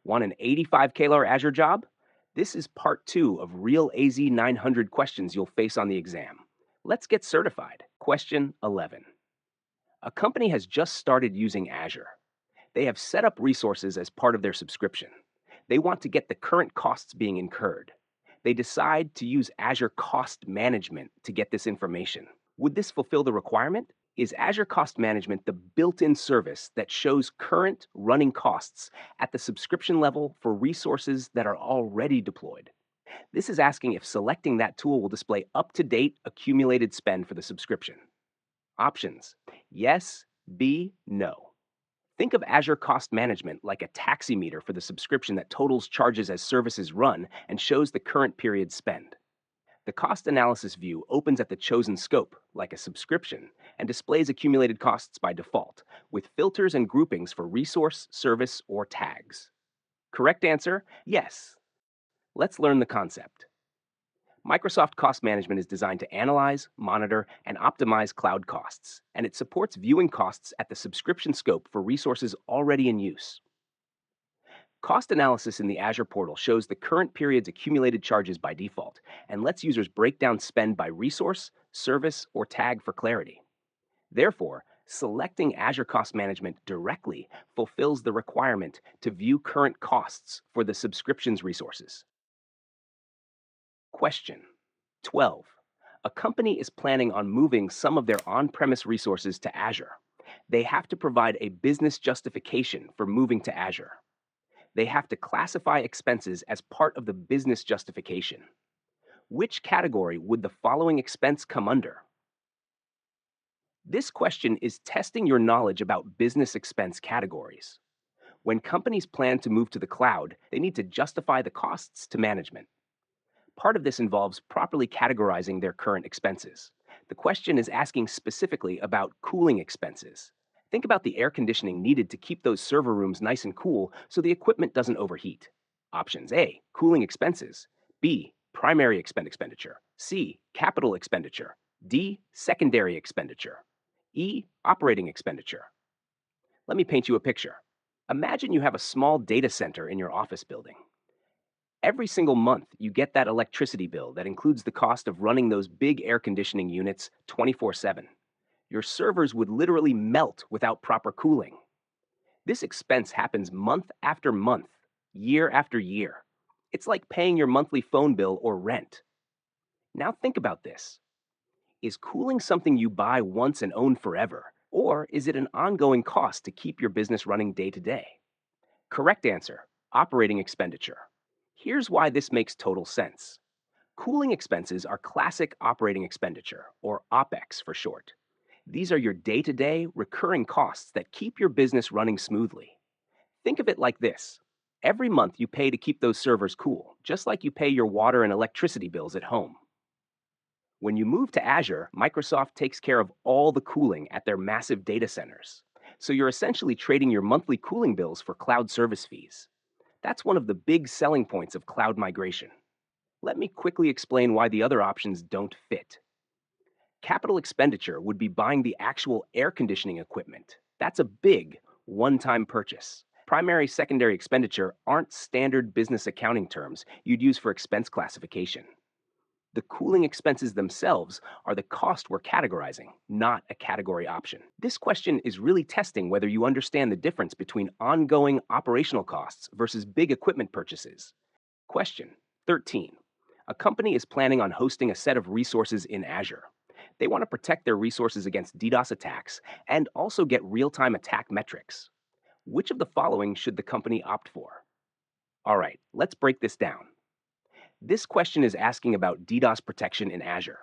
Want an 85K Azure job? This is part 2 of real AZ-900 questions you'll face on the exam. Let's get certified. Question 11. A company has just started using Azure. They have set up resources as part of their subscription. They want to get the current costs being incurred. They decide to use Azure Cost Management to get this information. Would this fulfill the requirement? Is Azure Cost Management the built-in service that shows current running costs at the subscription level for resources that are already deployed? This is asking if selecting that tool will display up-to-date accumulated spend for the subscription. Options: yes, B, no. Think of Azure Cost Management like a taximeter for the subscription that totals charges as services run and shows the current period spend. The cost analysis view opens at the chosen scope, like a subscription, and displays accumulated costs by default, with filters and groupings for resource, service, or tags. Correct answer: yes. Let's learn the concept. Microsoft Cost Management is designed to analyze, monitor, and optimize cloud costs, and it supports viewing costs at the subscription scope for resources already in use. Cost analysis in the Azure portal shows the current period's accumulated charges by default and lets users break down spend by resource, service, or tag for clarity. Therefore, selecting Azure Cost Management directly fulfills the requirement to view current costs for the subscription's resources. Question 12. A company is planning on moving some of their on-premise resources to Azure. They have to provide a business justification for moving to Azure. They have to classify expenses as part of the business justification. Which category would the following expense come under? This question is testing your knowledge about business expense categories. When companies plan to move to the cloud, they need to justify the costs to management. Part of this involves properly categorizing their current expenses. The question is asking specifically about cooling expenses. Think about the air conditioning needed to keep those server rooms nice and cool so the equipment doesn't overheat. Options: A, cooling expenses; B, primary expenditure; C, capital expenditure; D, secondary expenditure; E, operating expenditure. Let me paint you a picture. Imagine you have a small data center in your office building. Every single month, you get that electricity bill that includes the cost of running those big air conditioning units 24/7. Your servers would literally melt without proper cooling. This expense happens month after month, year after year. It's like paying your monthly phone bill or rent. Now think about this. Is cooling something you buy once and own forever, or is it an ongoing cost to keep your business running day to day? Correct answer: operating expenditure. Here's why this makes total sense. Cooling expenses are classic operating expenditure, or OpEx for short. These are your day-to-day recurring costs that keep your business running smoothly. Think of it like this. Every month you pay to keep those servers cool, just like you pay your water and electricity bills at home. When you move to Azure, Microsoft takes care of all the cooling at their massive data centers. So you're essentially trading your monthly cooling bills for cloud service fees. That's one of the big selling points of cloud migration. Let me quickly explain why the other options don't fit. Capital expenditure would be buying the actual air conditioning equipment. That's a big, one-time purchase. Primary, secondary expenditure aren't standard business accounting terms you'd use for expense classification. The cooling expenses themselves are the cost we're categorizing, not a category option. This question is really testing whether you understand the difference between ongoing operational costs versus big equipment purchases. Question 13. A company is planning on hosting a set of resources in Azure. They want to protect their resources against DDoS attacks and also get real-time attack metrics. Which of the following should the company opt for? All right, let's break this down. This question is asking about DDoS protection in Azure.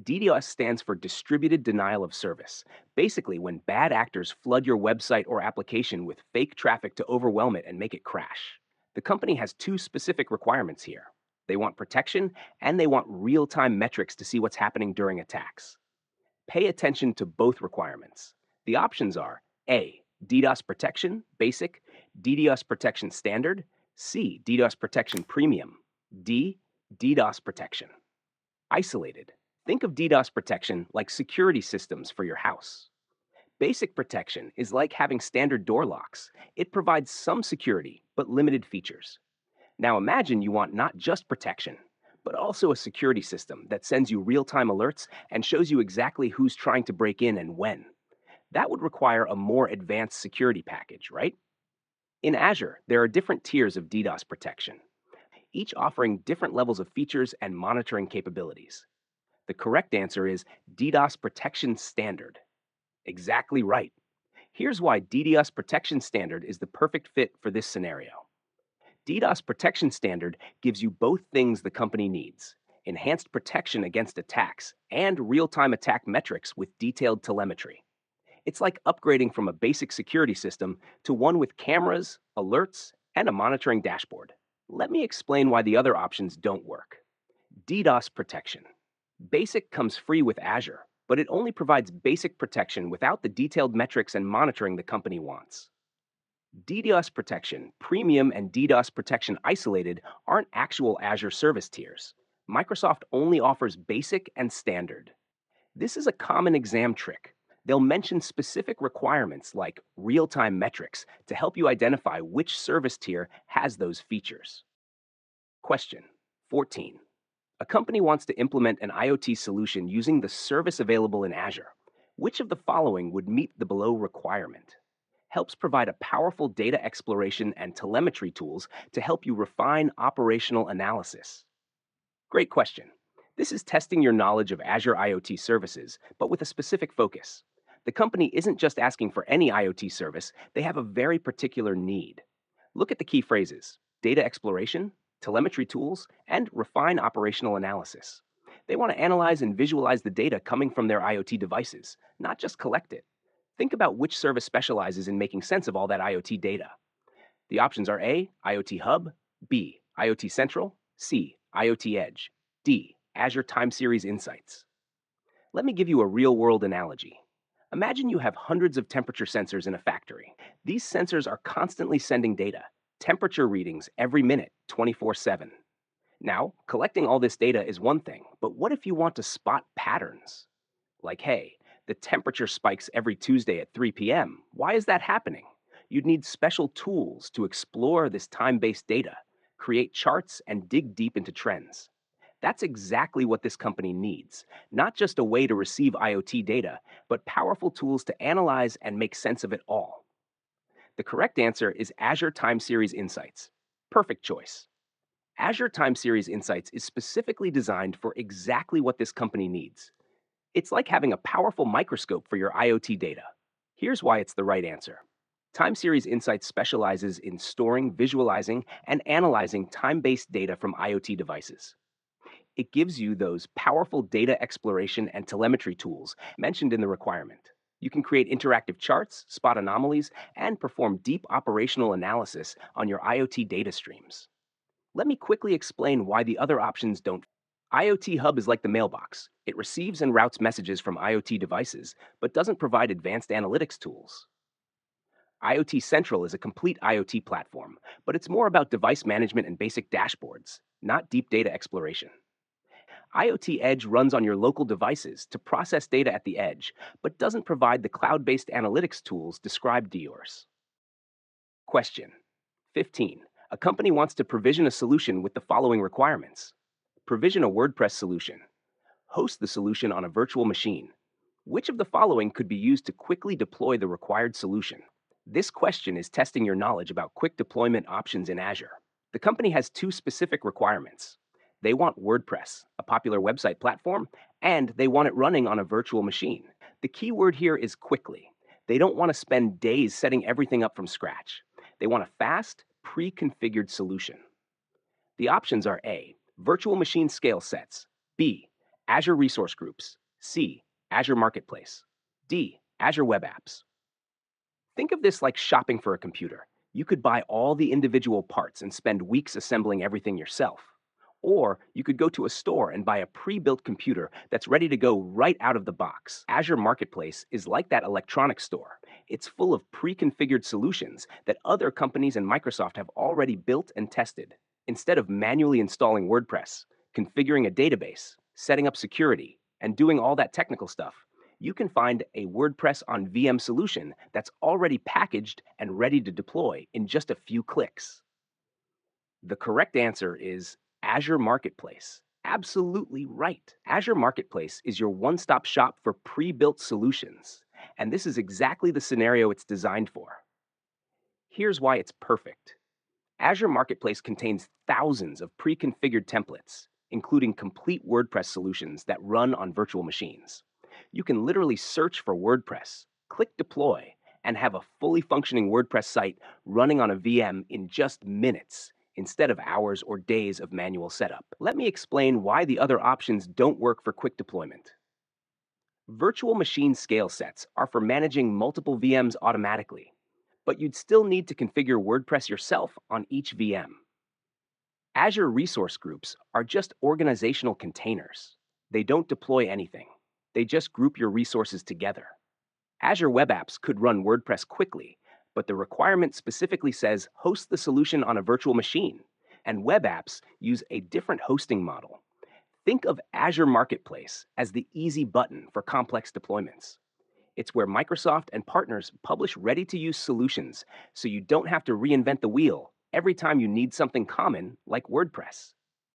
DDoS stands for Distributed Denial of Service, basically when bad actors flood your website or application with fake traffic to overwhelm it and make it crash. The company has two specific requirements here. They want protection, and they want real-time metrics to see what's happening during attacks. Pay attention to both requirements. The options are A, DDoS Protection Basic, DDoS Protection Standard; C, DDoS Protection Premium; D, DDoS Protection. Isolated. Think of DDoS protection like security systems for your house. Basic protection is like having standard door locks. It provides some security, but limited features. Now imagine you want not just protection, but also a security system that sends you real time alerts and shows you exactly who's trying to break in and when. That would require a more advanced security package, right? In Azure, there are different tiers of DDoS protection, each offering different levels of features and monitoring capabilities. The correct answer is DDoS Protection Standard. Exactly right. Here's why DDoS Protection Standard is the perfect fit for this scenario. DDoS Protection Standard gives you both things the company needs: enhanced protection against attacks and real time attack metrics with detailed telemetry. It's like upgrading from a basic security system to one with cameras, alerts, and a monitoring dashboard. Let me explain why the other options don't work. DDoS protection. Basic comes free with Azure, but it only provides basic protection without the detailed metrics and monitoring the company wants. DDoS protection, premium, and DDoS protection isolated aren't actual Azure service tiers. Microsoft only offers basic and standard. This is a common exam trick. They'll mention specific requirements like real time metrics to help you identify which service tier has those features. Question 14. A company wants to implement an IoT solution using the service available in Azure. Which of the following would meet the below requirement? Helps provide a powerful data exploration and telemetry tools to help you refine operational analysis. Great question. This is testing your knowledge of Azure IoT services, but with a specific focus. The company isn't just asking for any IoT service, they have a very particular need. Look at the key phrases: data exploration, telemetry tools, and refine operational analysis. They want to analyze and visualize the data coming from their IoT devices, not just collect it. Think about which service specializes in making sense of all that IoT data. The options are A, IoT Hub; B, IoT Central; C, IoT Edge; D, Azure Time Series Insights. Let me give you a real-world analogy. Imagine you have hundreds of temperature sensors in a factory. These sensors are constantly sending data, temperature readings every minute, 24/7. Now, collecting all this data is one thing, but what if you want to spot patterns? Like, hey, the temperature spikes every Tuesday at 3 p.m. Why is that happening? You'd need special tools to explore this time-based data, create charts, and dig deep into trends. That's exactly what this company needs. Not just a way to receive IoT data, but powerful tools to analyze and make sense of it all. The correct answer is Azure Time Series Insights. Perfect choice. Azure Time Series Insights is specifically designed for exactly what this company needs. It's like having a powerful microscope for your IoT data. Here's why it's the right answer. Time Series Insights specializes in storing, visualizing, and analyzing time-based data from IoT devices. It gives you those powerful data exploration and telemetry tools mentioned in the requirement. You can create interactive charts, spot anomalies, and perform deep operational analysis on your IoT data streams. Let me quickly explain why the other options don't. IoT Hub is like the mailbox. It receives and routes messages from IoT devices, but doesn't provide advanced analytics tools. IoT Central is a complete IoT platform, but it's more about device management and basic dashboards, not deep data exploration. IoT Edge runs on your local devices to process data at the edge, but doesn't provide the cloud-based analytics tools described to yours. Question 15. A company wants to provision a solution with the following requirements. Provision a WordPress solution. Host the solution on a virtual machine. Which of the following could be used to quickly deploy the required solution? This question is testing your knowledge about quick deployment options in Azure. The company has two specific requirements. They want WordPress, a popular website platform, and they want it running on a virtual machine. The key word here is quickly. They don't want to spend days setting everything up from scratch. They want a fast, pre-configured solution. The options are A, virtual machine scale sets; B, Azure Resource Groups; C, Azure Marketplace; D, Azure Web Apps. Think of this like shopping for a computer. You could buy all the individual parts and spend weeks assembling everything yourself. Or you could go to a store and buy a pre-built computer that's ready to go right out of the box. Azure Marketplace is like that electronics store. It's full of pre-configured solutions that other companies and Microsoft have already built and tested. Instead of manually installing WordPress, configuring a database, setting up security, and doing all that technical stuff, You can find a WordPress on VM solution that's already packaged and ready to deploy in just a few clicks. The correct answer is Azure Marketplace. Absolutely right. Azure Marketplace is your one stop shop for pre built solutions. And this is exactly the scenario it's designed for. Here's why it's perfect. Azure Marketplace contains thousands of pre configured templates, including complete WordPress solutions that run on virtual machines. You can literally search for WordPress, click deploy, and have a fully functioning WordPress site running on a VM in just minutes instead of hours or days of manual setup. Let me explain why the other options don't work for quick deployment. Virtual machine scale sets are for managing multiple VMs automatically, but you'd still need to configure WordPress yourself on each VM. Azure resource groups are just organizational containers. They don't deploy anything. They just group your resources together. Azure Web Apps could run WordPress quickly, but the requirement specifically says host the solution on a virtual machine, and web apps use a different hosting model. Think of Azure Marketplace as the easy button for complex deployments. It's where Microsoft and partners publish ready to use solutions so you don't have to reinvent the wheel every time you need something common like WordPress.